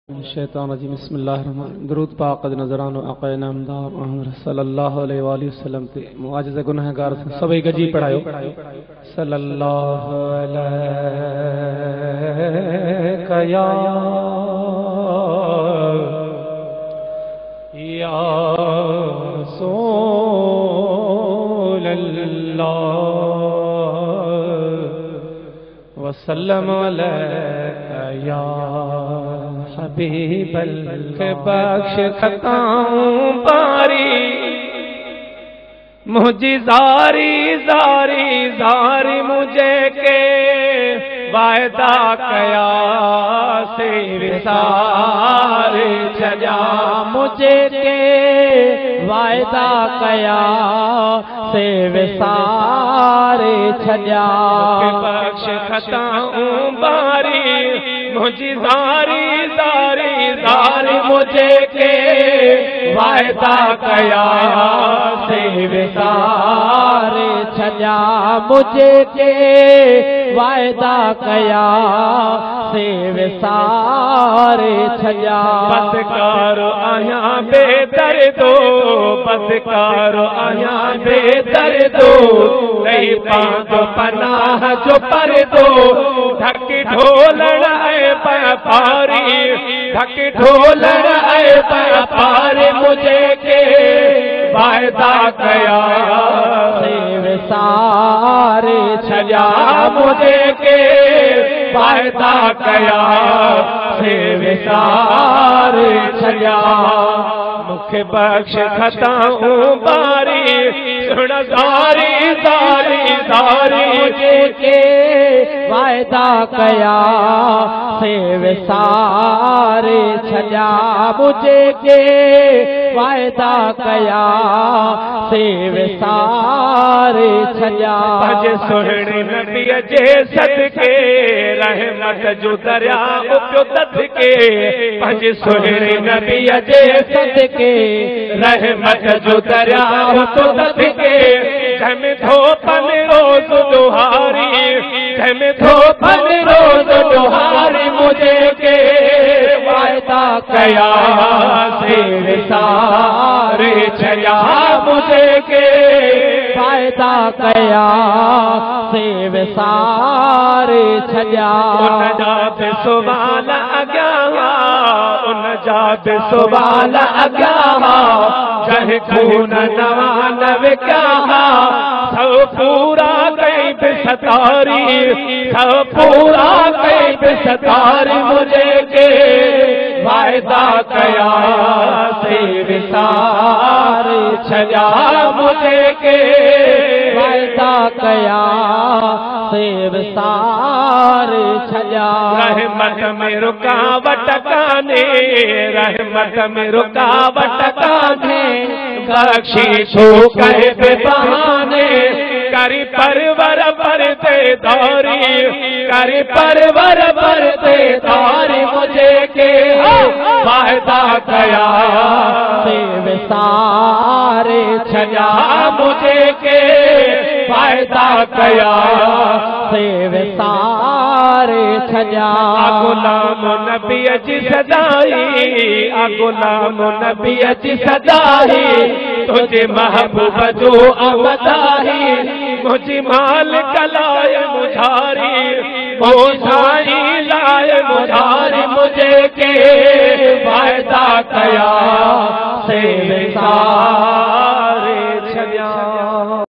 शैतान रजीम बिस्मिल्लाहिर्रहमानिर्रहीम दरूद पाक कद नजरानो आक़ा नामदार मोहम्मद सल्लल्लाहु अलैहि वसल्लम ते मुआजिज़ गुनहगार सभी गजी पढ़ायो सल्लल्लाहु अलैहि या रसूलल्लाह वसल्लम अलैका या हबीबल के बख्श खताऊं बारी मुझे जारी जारी जारी मुझे के वायदा कया से विसार छजा मुझे के वायदा कया से विसार छजा के बख्श खताऊं बारी मुझे जारी जारी जारी मुझे के वायदा कया से विसार छजा मुझे के वायदा कया से विसार छजा बस करो आया बेदर दो बस करो आया बेदर दो नहीं पादो पनाह जो पर दो ढक ढोलण पारी ढक ढोलण पारी मुझे के वायदा कया से विसार छजा मुझे के वायदा कया से विसार छजा मुखे बख्श खताऊं बारी सुन जारी जारी जारी मुझे के वायदा कया से विसार छजा मुझे के वायदा कया से विसार छजा अज सुहणे नबी जे सदके रहमत जो दरिया उपयो ददके अज सुहणे नबी जे सदके रहमत जो दरिया उपयो ददके जम धोपन रोज दुहारी जम धोपन रोज दुहारी मुझे के वायदा कया से विसार छया मुझे के वायदा कया से विसार छया उन जात सुवाल अग्या उन जात सुवाल अग्या जह खून नवानव क्या सब पूरा कई बिसतारी सब पूरा कई बिसतारी मुझे के वायदा कया से विसार छजा मुझे के वायदा कया से विसार छजा रहमत में रुकावट काने रहमत में रुकावट काने बख्शी छो कहे बहाने करी परवर परते दारी करी परवर परते दारी मुझे के वायदा कया से विसार छजा मुझे के वायदा कया से विसार छजा गुलाम नबी जी सदाई गुलाम नबी जी सदाई तुझे महबूब जो अबदाही मुझे माल कलाय मुझारी मुझारी लाय मुझारी मुझे के वायदा कया से विसार छजा।